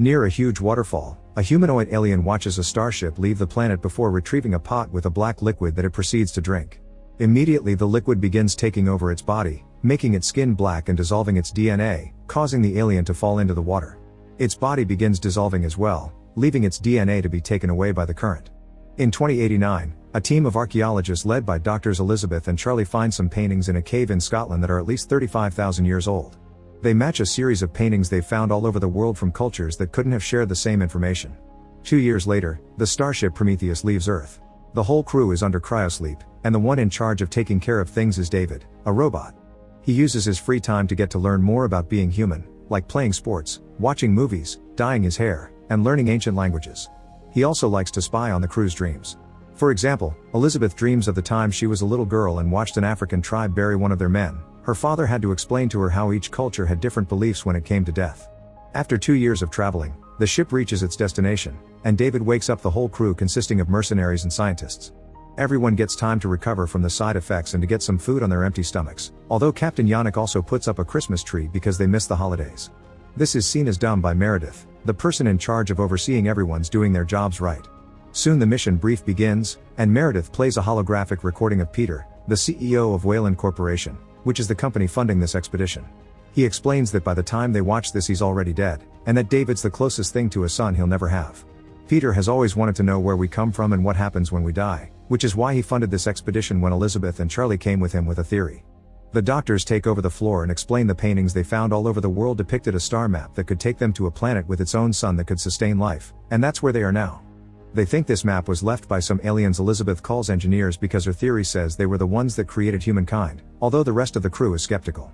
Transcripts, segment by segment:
Near a huge waterfall, a humanoid alien watches a starship leave the planet before retrieving a pot with a black liquid that it proceeds to drink. Immediately the liquid begins taking over its body, making its skin black and dissolving its DNA, causing the alien to fall into the water. Its body begins dissolving as well, leaving its DNA to be taken away by the current. In 2089, a team of archaeologists led by Doctors Elizabeth and Charlie find some paintings in a cave in Scotland that are at least 35,000 years old. They match a series of paintings they've found all over the world from cultures that couldn't have shared the same information. 2 years later, the starship Prometheus leaves Earth. The whole crew is under cryosleep, and the one in charge of taking care of things is David, a robot. He uses his free time to get to learn more about being human, like playing sports, watching movies, dyeing his hair, and learning ancient languages. He also likes to spy on the crew's dreams. For example, Elizabeth dreams of the time she was a little girl and watched an African tribe bury one of their men. Her father had to explain to her how each culture had different beliefs when it came to death. After 2 years of traveling, the ship reaches its destination, and David wakes up the whole crew consisting of mercenaries and scientists. Everyone gets time to recover from the side effects and to get some food on their empty stomachs, although Captain Yannick also puts up a Christmas tree because they miss the holidays. This is seen as dumb by Meredith, the person in charge of overseeing everyone's doing their jobs right. Soon the mission brief begins, and Meredith plays a holographic recording of Peter, the CEO of Wayland Corporation, which is the company funding this expedition. He explains that by the time they watch this he's already dead, and that David's the closest thing to a son he'll never have. Peter has always wanted to know where we come from and what happens when we die, which is why he funded this expedition when Elizabeth and Charlie came with him with a theory. The doctors take over the floor and explain the paintings they found all over the world depicted a star map that could take them to a planet with its own sun that could sustain life, and that's where they are now. They think this map was left by some aliens Elizabeth calls engineers because her theory says they were the ones that created humankind, although the rest of the crew is skeptical.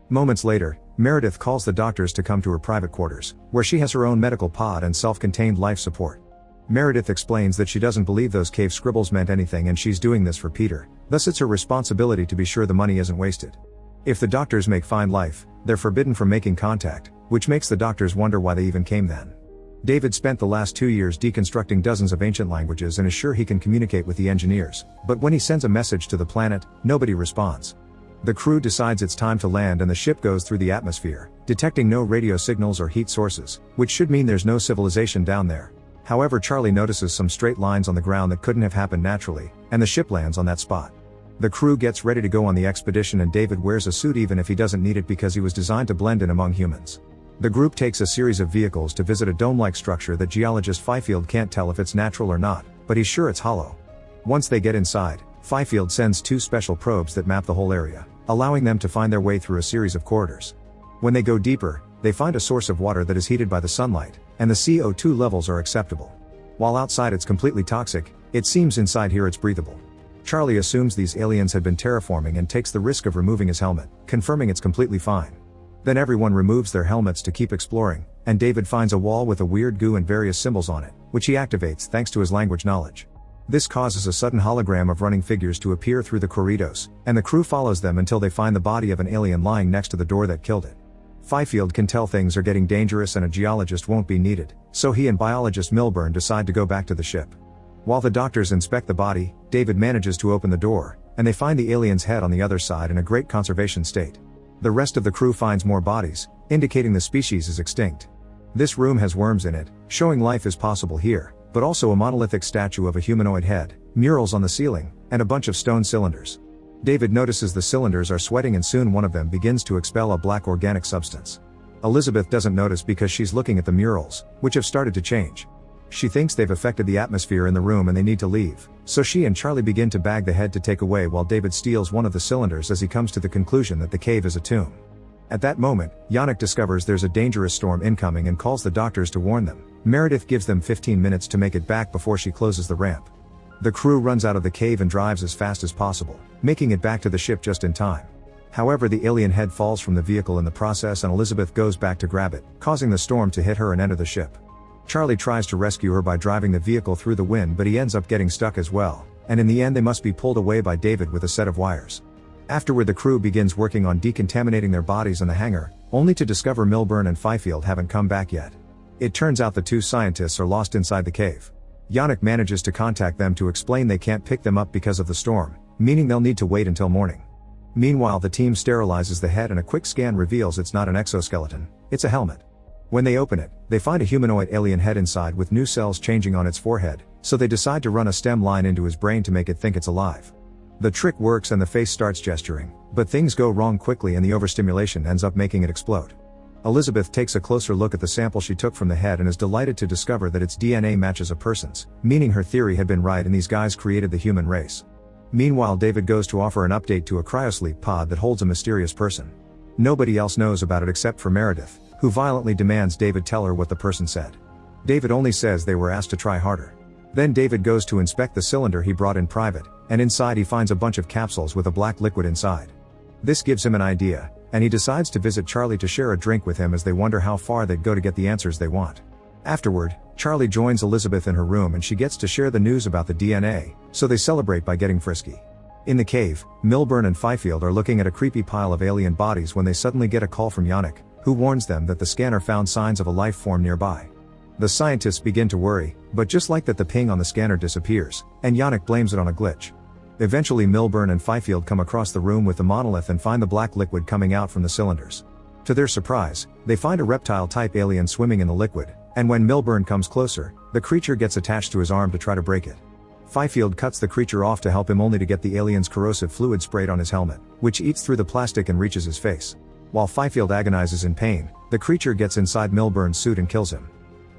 Moments later, Meredith calls the doctors to come to her private quarters, where she has her own medical pod and self-contained life support. Meredith explains that she doesn't believe those cave scribbles meant anything and she's doing this for Peter, thus it's her responsibility to be sure the money isn't wasted. If the doctors find life, they're forbidden from making contact, which makes the doctors wonder why they even came then. David spent the last 2 years deconstructing dozens of ancient languages and is sure he can communicate with the engineers, but when he sends a message to the planet, nobody responds. The crew decides it's time to land and the ship goes through the atmosphere, detecting no radio signals or heat sources, which should mean there's no civilization down there. However, Charlie notices some straight lines on the ground that couldn't have happened naturally, and the ship lands on that spot. The crew gets ready to go on the expedition and David wears a suit even if he doesn't need it because he was designed to blend in among humans. The group takes a series of vehicles to visit a dome-like structure that geologist Fifield can't tell if it's natural or not, but he's sure it's hollow. Once they get inside, Fifield sends 2 special probes that map the whole area, allowing them to find their way through a series of corridors. When they go deeper, they find a source of water that is heated by the sunlight, and the CO2 levels are acceptable. While outside it's completely toxic, it seems inside here it's breathable. Charlie assumes these aliens had been terraforming and takes the risk of removing his helmet, confirming it's completely fine. Then everyone removes their helmets to keep exploring, and David finds a wall with a weird goo and various symbols on it, which he activates thanks to his language knowledge. This causes a sudden hologram of running figures to appear through the corridors, and the crew follows them until they find the body of an alien lying next to the door that killed it. Fifield can tell things are getting dangerous and a geologist won't be needed, so he and biologist Milburn decide to go back to the ship. While the doctors inspect the body, David manages to open the door, and they find the alien's head on the other side in a great conservation state. The rest of the crew finds more bodies, indicating the species is extinct. This room has worms in it, showing life is possible here, but also a monolithic statue of a humanoid head, murals on the ceiling, and a bunch of stone cylinders. David notices the cylinders are sweating and soon one of them begins to expel a black organic substance. Elizabeth doesn't notice because she's looking at the murals, which have started to change. She thinks they've affected the atmosphere in the room and they need to leave, so she and Charlie begin to bag the head to take away while David steals one of the cylinders as he comes to the conclusion that the cave is a tomb. At that moment, Yannick discovers there's a dangerous storm incoming and calls the doctors to warn them. Meredith gives them 15 minutes to make it back before she closes the ramp. The crew runs out of the cave and drives as fast as possible, making it back to the ship just in time. However, the alien head falls from the vehicle in the process and Elizabeth goes back to grab it, causing the storm to hit her and enter the ship. Charlie tries to rescue her by driving the vehicle through the wind, but he ends up getting stuck as well, and in the end they must be pulled away by David with a set of wires. Afterward, the crew begins working on decontaminating their bodies in the hangar, only to discover Milburn and Fifield haven't come back yet. It turns out the 2 scientists are lost inside the cave. Yannick manages to contact them to explain they can't pick them up because of the storm, meaning they'll need to wait until morning. Meanwhile, the team sterilizes the head and a quick scan reveals it's not an exoskeleton, it's a helmet. When they open it, they find a humanoid alien head inside with new cells changing on its forehead, so they decide to run a stem line into his brain to make it think it's alive. The trick works and the face starts gesturing, but things go wrong quickly and the overstimulation ends up making it explode. Elizabeth takes a closer look at the sample she took from the head and is delighted to discover that its DNA matches a person's, meaning her theory had been right and these guys created the human race. Meanwhile, David goes to offer an update to a cryosleep pod that holds a mysterious person. Nobody else knows about it except for Meredith, who violently demands David tell her what the person said. David only says they were asked to try harder. Then David goes to inspect the cylinder he brought in private, and inside he finds a bunch of capsules with a black liquid inside. This gives him an idea, and he decides to visit Charlie to share a drink with him as they wonder how far they'd go to get the answers they want. Afterward, Charlie joins Elizabeth in her room and she gets to share the news about the DNA, so they celebrate by getting frisky. In the cave, Milburn and Fifield are looking at a creepy pile of alien bodies when they suddenly get a call from Yannick, who warns them that the scanner found signs of a life form nearby. The scientists begin to worry, but just like that the ping on the scanner disappears, and Yannick blames it on a glitch. Eventually Milburn and Fifield come across the room with the monolith and find the black liquid coming out from the cylinders. To their surprise, they find a reptile-type alien swimming in the liquid, and when Milburn comes closer, the creature gets attached to his arm to try to break it. Fifield cuts the creature off to help him only to get the alien's corrosive fluid sprayed on his helmet, which eats through the plastic and reaches his face. While Fifield agonizes in pain, the creature gets inside Milburn's suit and kills him.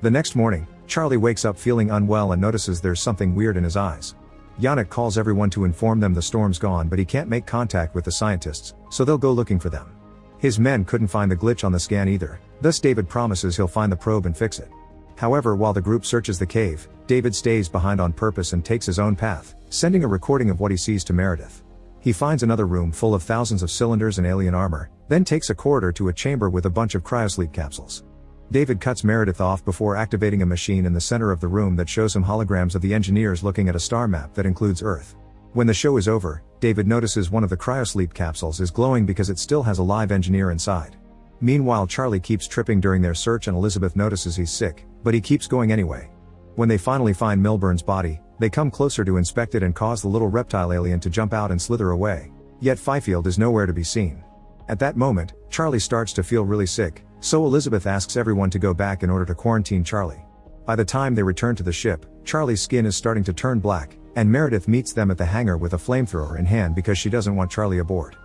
The next morning, Charlie wakes up feeling unwell and notices there's something weird in his eyes. Yannick calls everyone to inform them the storm's gone, but he can't make contact with the scientists, so they'll go looking for them. His men couldn't find the glitch on the scan either, thus David promises he'll find the probe and fix it. However, while the group searches the cave, David stays behind on purpose and takes his own path, sending a recording of what he sees to Meredith. He finds another room full of thousands of cylinders and alien armor, then takes a corridor to a chamber with a bunch of cryosleep capsules. David cuts Meredith off before activating a machine in the center of the room that shows him holograms of the engineers looking at a star map that includes Earth. When the show is over, David notices one of the cryosleep capsules is glowing because it still has a live engineer inside. Meanwhile, Charlie keeps tripping during their search and Elizabeth notices he's sick, but he keeps going anyway. When they finally find Milburn's body, they come closer to inspect it and cause the little reptile alien to jump out and slither away. Yet Fifield is nowhere to be seen. At that moment, Charlie starts to feel really sick, so Elizabeth asks everyone to go back in order to quarantine Charlie. By the time they return to the ship, Charlie's skin is starting to turn black, and Meredith meets them at the hangar with a flamethrower in hand because she doesn't want Charlie aboard.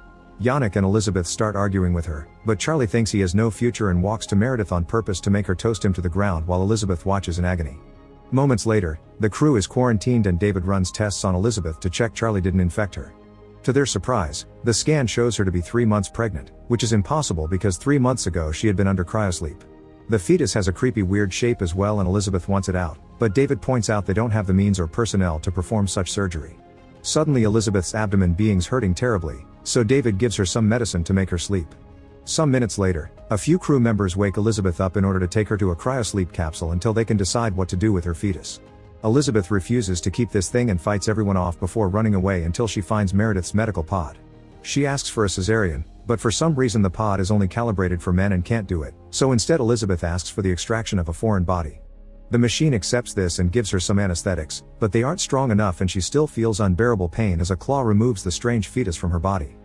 Yannick and Elizabeth start arguing with her, but Charlie thinks he has no future and walks to Meredith on purpose to make her toast him to the ground while Elizabeth watches in agony. Moments later, the crew is quarantined and David runs tests on Elizabeth to check Charlie didn't infect her. To their surprise, the scan shows her to be 3 months pregnant, which is impossible because 3 months ago she had been under cryosleep. The fetus has a creepy weird shape as well and Elizabeth wants it out, but David points out they don't have the means or personnel to perform such surgery. Suddenly Elizabeth's abdomen being's hurting terribly, so David gives her some medicine to make her sleep. Some minutes later, a few crew members wake Elizabeth up in order to take her to a cryosleep capsule until they can decide what to do with her fetus. Elizabeth refuses to keep this thing and fights everyone off before running away until she finds Meredith's medical pod. She asks for a cesarean, but for some reason the pod is only calibrated for men and can't do it, so instead Elizabeth asks for the extraction of a foreign body. The machine accepts this and gives her some anesthetics, but they aren't strong enough and she still feels unbearable pain as a claw removes the strange fetus from her body.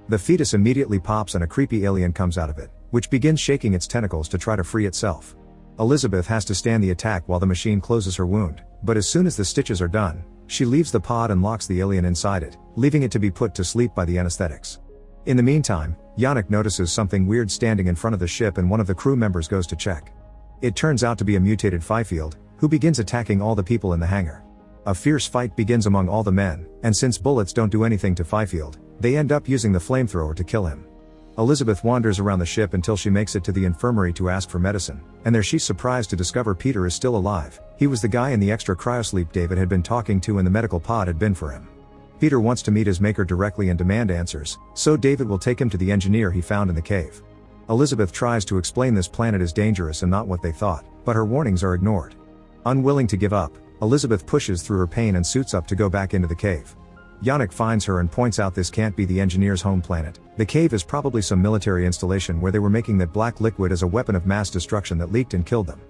The fetus immediately pops and a creepy alien comes out of it, which begins shaking its tentacles to try to free itself. Elizabeth has to stand the attack while the machine closes her wound, but as soon as the stitches are done, she leaves the pod and locks the alien inside it, leaving it to be put to sleep by the anesthetics. In the meantime, Yannick notices something weird standing in front of the ship and one of the crew members goes to check. It turns out to be a mutated Fifield, who begins attacking all the people in the hangar. A fierce fight begins among all the men, and since bullets don't do anything to Fifield, they end up using the flamethrower to kill him. Elizabeth wanders around the ship until she makes it to the infirmary to ask for medicine, and there she's surprised to discover Peter is still alive. He was the guy in the extra cryosleep David had been talking to and the medical pod had been for him. Peter wants to meet his maker directly and demand answers, so David will take him to the engineer he found in the cave. Elizabeth tries to explain this planet is dangerous and not what they thought, but her warnings are ignored. Unwilling to give up, Elizabeth pushes through her pain and suits up to go back into the cave. Yannick finds her and points out this can't be the engineer's home planet. The cave is probably some military installation where they were making that black liquid as a weapon of mass destruction that leaked and killed them.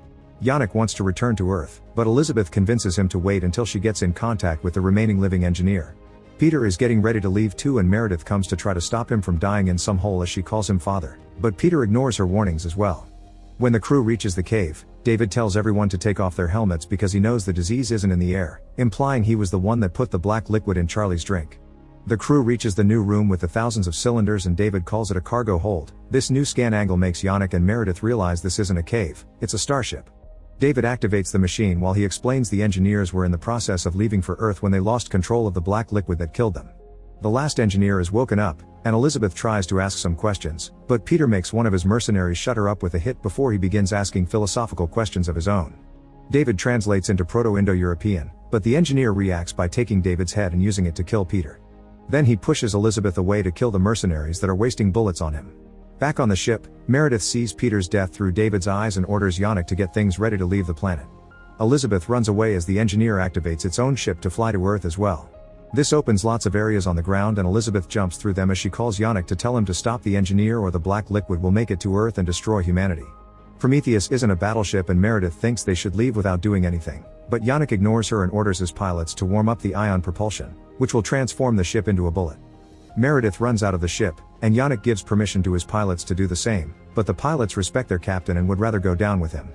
Yannick wants to return to Earth, but Elizabeth convinces him to wait until she gets in contact with the remaining living engineer. Peter is getting ready to leave too and Meredith comes to try to stop him from dying in some hole as she calls him father, but Peter ignores her warnings as well. When the crew reaches the cave, David tells everyone to take off their helmets because he knows the disease isn't in the air, implying he was the one that put the black liquid in Charlie's drink. The crew reaches the new room with the thousands of cylinders and David calls it a cargo hold. This new scan angle makes Yannick and Meredith realize this isn't a cave, it's a starship. David activates the machine while he explains the engineers were in the process of leaving for Earth when they lost control of the black liquid that killed them. The last engineer is woken up, and Elizabeth tries to ask some questions, but Peter makes one of his mercenaries shut her up with a hit before he begins asking philosophical questions of his own. David translates into Proto-Indo-European, but the engineer reacts by taking David's head and using it to kill Peter. Then he pushes Elizabeth away to kill the mercenaries that are wasting bullets on him. Back on the ship, Meredith sees Peter's death through David's eyes and orders Yannick to get things ready to leave the planet. Elizabeth runs away as the engineer activates its own ship to fly to Earth as well. This opens lots of areas on the ground and Elizabeth jumps through them as she calls Yannick to tell him to stop the engineer or the black liquid will make it to Earth and destroy humanity. Prometheus isn't a battleship and Meredith thinks they should leave without doing anything, but Yannick ignores her and orders his pilots to warm up the ion propulsion, which will transform the ship into a bullet. Meredith runs out of the ship, and Yannick gives permission to his pilots to do the same, but the pilots respect their captain and would rather go down with him.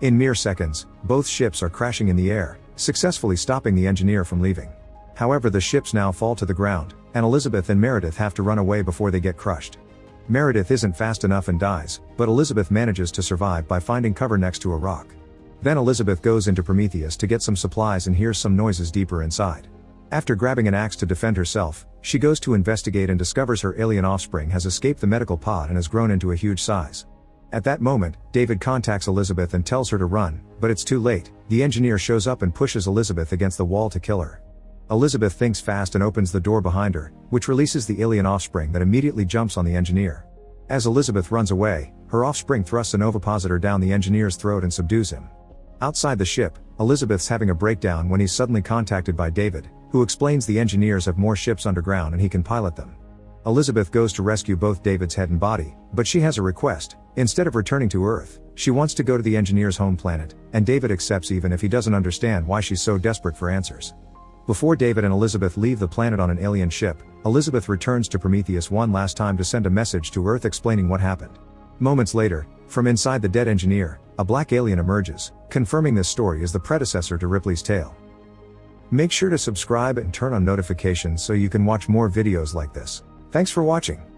In mere seconds, both ships are crashing in the air, successfully stopping the engineer from leaving. However, the ships now fall to the ground, and Elizabeth and Meredith have to run away before they get crushed. Meredith isn't fast enough and dies, but Elizabeth manages to survive by finding cover next to a rock. Then Elizabeth goes into Prometheus to get some supplies and hears some noises deeper inside. After grabbing an axe to defend herself, she goes to investigate and discovers her alien offspring has escaped the medical pod and has grown into a huge size. At that moment, David contacts Elizabeth and tells her to run, but it's too late. The engineer shows up and pushes Elizabeth against the wall to kill her. Elizabeth thinks fast and opens the door behind her, which releases the alien offspring that immediately jumps on the engineer. As Elizabeth runs away, her offspring thrusts an ovipositor down the engineer's throat and subdues him. Outside the ship, Elizabeth's having a breakdown when he's suddenly contacted by David, who explains the engineers have more ships underground and he can pilot them. Elizabeth goes to rescue both David's head and body, but she has a request. Instead of returning to Earth, she wants to go to the engineer's home planet, and David accepts even if he doesn't understand why she's so desperate for answers. Before David and Elizabeth leave the planet on an alien ship, Elizabeth returns to Prometheus one last time to send a message to Earth explaining what happened. Moments later, from inside the dead engineer, a black alien emerges, confirming this story is the predecessor to Ripley's tale. Make sure to subscribe and turn on notifications so you can watch more videos like this. Thanks for watching.